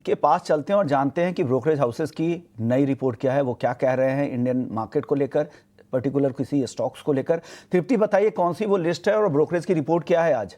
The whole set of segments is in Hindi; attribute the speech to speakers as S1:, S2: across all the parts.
S1: के पास चलते हैं और जानते हैं कि ब्रोकरेज हाउसेस की नई रिपोर्ट क्या है, वो क्या कह रहे हैं इंडियन मार्केट को लेकर, पर्टिकुलर किसी स्टॉक्स को लेकर। तृप्ति बताइए कौन सी वो लिस्ट है और ब्रोकरेज की रिपोर्ट क्या है आज।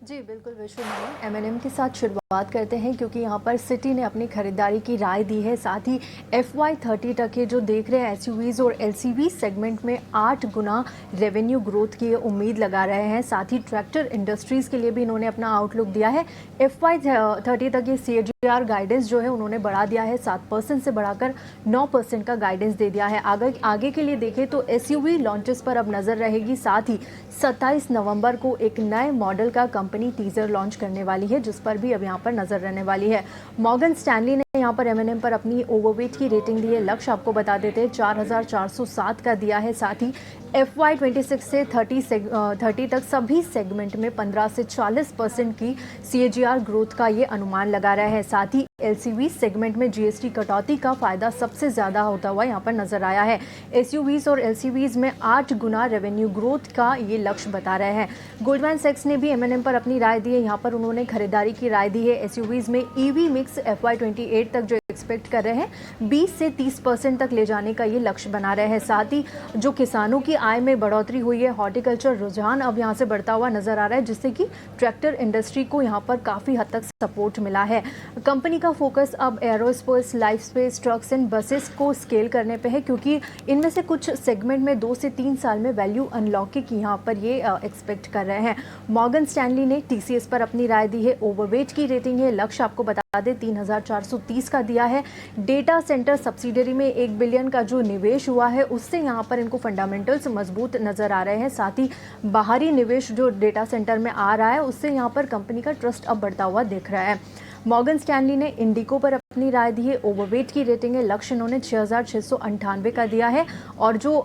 S2: जी बिल्कुल विश्व में एमएनएम के साथ शुरुआत करते हैं क्योंकि यहाँ पर सिटी ने अपनी खरीदारी की राय दी है। साथ ही FY30 तक के जो देख रहे हैं एसयूवीज और एलसीवी सेगमेंट में 8 गुना रेवेन्यू ग्रोथ की उम्मीद लगा रहे हैं। साथ ही ट्रैक्टर इंडस्ट्रीज के लिए भी इन्होंने अपना आउटलुक दिया है। FY30 तक ये CAGR गाइडेंस जो है उन्होंने बढ़ा दिया है, 7% से बढ़ाकर 9% का गाइडेंस दे दिया है। आगे के लिए देखें तो एसयूवी लॉन्चेस पर अब नजर रहेगी। साथ ही 27 नवंबर को एक नए मॉडल का कंपनी टीजर लॉन्च करने वाली है, जिस पर भी अब यहाँ पर नजर रहने वाली है। मॉर्गन स्टैनली ने यहाँ पर एमएनएम पर अपनी ओवरवेट की रेटिंग दी है। लक्ष्य आपको बता देते हैं 4407 का दिया है। साथ ही FY26 से 30 तक सभी सेगमेंट में 15 से 40% की CAGR ग्रोथ का ये अनुमान लगा रहा है। साथ ही LCV सेगमेंट में GST कटौती का फायदा सबसे ज्यादा होता हुआ यहाँ पर नजर आया है। SUVs और LCVs में 8 गुना रेवेन्यू ग्रोथ का ये लक्ष्य बता रहे हैं। गोल्डमैन सैक्स ने भी एमएनएम पर अपनी राय दी है। यहाँ पर उन्होंने खरीदारी की राय दी है। SUVs में EV मिक्स FY28 तक जो एक्सपेक्ट कर रहे हैं 20 से 30% तक ले जाने का ये लक्ष्य बना रहे हैं। साथ ही जो किसानों की आय में बढ़ोतरी हुई है, हॉर्टिकल्चर रुझान अब यहाँ से बढ़ता हुआ नजर आ रहा है, जिससे कि ट्रैक्टर इंडस्ट्री को यहाँ पर काफी हद तक सपोर्ट मिला है। कंपनी का फोकस अब aerospace, life space, trucks and buses को स्केल करने पे है, क्योंकि इनमें से कुछ सेगमेंट में 2 से 3 साल में वैल्यू अनलॉकिंग यहाँ पर ये एक्सपेक्ट कर रहे हैं। मॉर्गन स्टैनली ने TCS पर अपनी राय दी है। ओवरवेट की रेटिंग है। लक्ष्य आपको बता दें 3430 का दिया है। डेटा सेंटर सब्सिडरी में 1 बिलियन का जो निवेश हुआ है उससे यहाँ पर इनको फंडामेंटल्स मजबूत नजर आ रहे हैं। साथ ही बाहरी निवेश जो डेटा सेंटर में आ रहा है उससे यहाँ पर कंपनी का ट्रस्ट अब बढ़ता हुआ दिख रहा है। मॉर्गन स्टैनली ने इंडिको पर अपनी राय दी है। ओवरवेट की रेटिंग है। लक्ष्य इन्होंने 6698 का दिया है और जो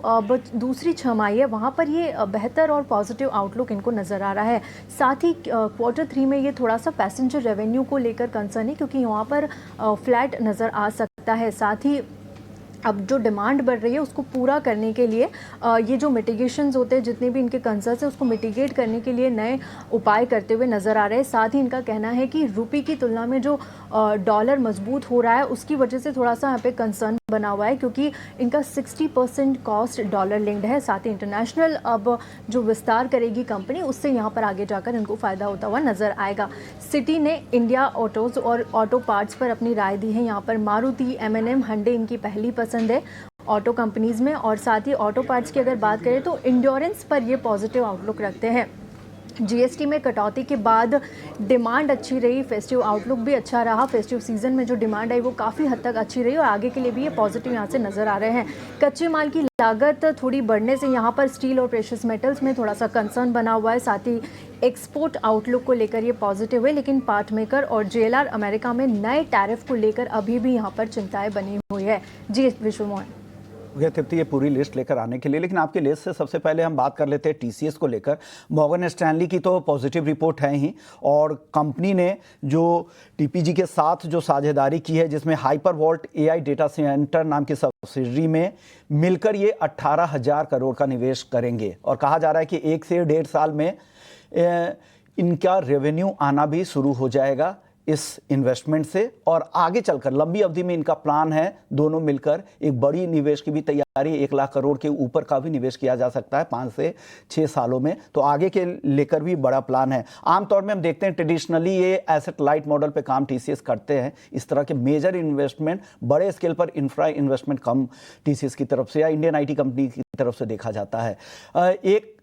S2: दूसरी छमाही है वहाँ पर ये बेहतर और पॉजिटिव आउटलुक इनको नज़र आ रहा है। साथ ही Q3 में ये थोड़ा सा पैसेंजर रेवेन्यू को लेकर कंसर्न है, क्योंकि वहाँ पर फ्लैट नज़र आ सकता है। साथ ही अब जो डिमांड बढ़ रही है उसको पूरा करने के लिए ये जो मिटिगेशंस होते हैं, जितने भी इनके कंसर्न्स है उसको मिटिगेट करने के लिए नए उपाय करते हुए नज़र आ रहे हैं। साथ ही इनका कहना है कि रुपये की तुलना में जो डॉलर मजबूत हो रहा है उसकी वजह से थोड़ा सा यहाँ पे कंसर्न बना हुआ है, क्योंकि इनका 60% कॉस्ट डॉलर लिंक्ड है। साथ ही इंटरनेशनल अब जो विस्तार करेगी कंपनी उससे यहाँ पर आगे जाकर इनको फ़ायदा होता हुआ नज़र आएगा। सिटी ने इंडिया ऑटोज़ और ऑटो पार्ट्स पर अपनी राय दी है। यहाँ पर मारुति, M&M, Hyundai इनकी पहली पसंद है ऑटो कंपनीज़ में। और साथ ही ऑटो पार्ट्स की अगर बात करें तो इंड्योरेंस पर ये पॉजिटिव आउटलुक रखते हैं। GST में कटौती के बाद डिमांड अच्छी रही, फेस्टिव आउटलुक भी अच्छा रहा। फेस्टिव सीजन में जो डिमांड आई वो काफ़ी हद तक अच्छी रही और आगे के लिए भी ये पॉजिटिव यहाँ से नज़र आ रहे हैं। कच्चे माल की लागत थोड़ी बढ़ने से यहाँ पर स्टील और प्रेशियस मेटल्स में थोड़ा सा कंसर्न बना हुआ है। साथ ही एक्सपोर्ट आउटलुक को लेकर ये पॉजिटिव है, लेकिन पार्ट मेकर और JLR अमेरिका में नए टैरिफ को लेकर अभी भी यहाँ पर चिंताएँ बनी हुई है। जी विश्व मोहन।
S1: तृप्ति ये पूरी लिस्ट लेकर आने के लिए, लेकिन आपकी लिस्ट से सबसे पहले हम बात कर लेते हैं TCS को लेकर। मॉर्गन स्टैनली की तो पॉजिटिव रिपोर्ट है ही, और कंपनी ने जो TPG के साथ जो साझेदारी की है, जिसमें हाइपरवॉल्ट AI डेटा सेंटर नाम की सब्सिडरी में मिलकर ये 18,000 करोड़ का निवेश करेंगे, और कहा जा रहा है कि 1 से 1.5 साल में इनका रेवेन्यू आना भी शुरू हो जाएगा इस इन्वेस्टमेंट से, और आगे चलकर लंबी अवधि में इनका प्लान है दोनों मिलकर एक बड़ी निवेश की भी तैयारी, 1 लाख करोड़ के ऊपर का भी निवेश किया जा सकता है 5 से 6 सालों में, तो आगे के लेकर भी बड़ा प्लान है। आमतौर में हम देखते हैं ट्रेडिशनली ये एसेट लाइट मॉडल पे काम TCS करते हैं। इस तरह के मेजर इन्वेस्टमेंट, बड़े स्केल पर इंफ्रा इन्वेस्टमेंट कम TCS की तरफ से या इंडियन IT कंपनी की तरफ से देखा जाता है। एक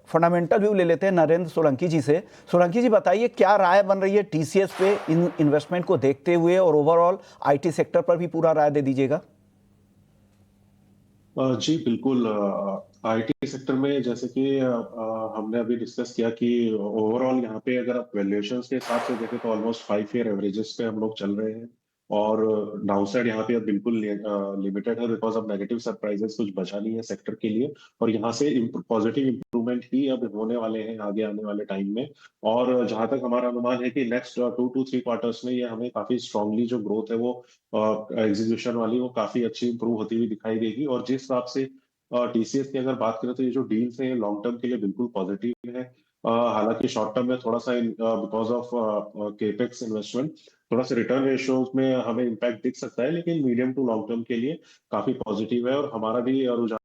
S1: फंडामेंटल व्यू ले लेते हैं नरेंद्र सोलंकी जी से। सोलंकी जी बताइए क्या राय बन रही है TCS पे इन इन्वेस्टमेंट को देखते हुए, और ओवरऑल IT सेक्टर पर भी पूरा राय दे दीजिएगा।
S3: जी बिल्कुल। IT सेक्टर में जैसे कि हमने अभी डिस्कस किया कि ओवरऑल यहाँ पे अगर आप वैल्यूएशन के हिसाब से देखें तो ऑलमोस्ट 5 ईयर एवरेजेस पे हम लोग चल रहे हैं, और डाउनसाइड यहाँ पे अब बिल्कुल लिमिटेड है, बिकॉज अब नेगेटिव सरप्राइजेस कुछ बचा नहीं है सेक्टर के लिए, और यहाँ से पॉजिटिव इंप्रूवमेंट ही अब होने वाले हैं आगे आने वाले टाइम में। और जहां तक हमारा अनुमान है कि नेक्स्ट 2 to 3 क्वार्टर्स में ये हमें काफी स्ट्रांगली जो ग्रोथ है वो एग्जीक्यूशन वाली वो काफी अच्छी इंप्रूव होती हुई दिखाई देगी। और जिस हिसाब से TCS की अगर बात करें तो ये जो डील्स है लॉन्ग टर्म के लिए बिल्कुल पॉजिटिव है। हालांकि शॉर्ट टर्म में थोड़ा सा बिकॉज ऑफ केपेक्स इन्वेस्टमेंट थोड़ा सा रिटर्न रेशियोज में हमें इम्पैक्ट दिख सकता है, लेकिन मीडियम टू लॉन्ग टर्म के लिए काफी पॉजिटिव है और हमारा भी रुझान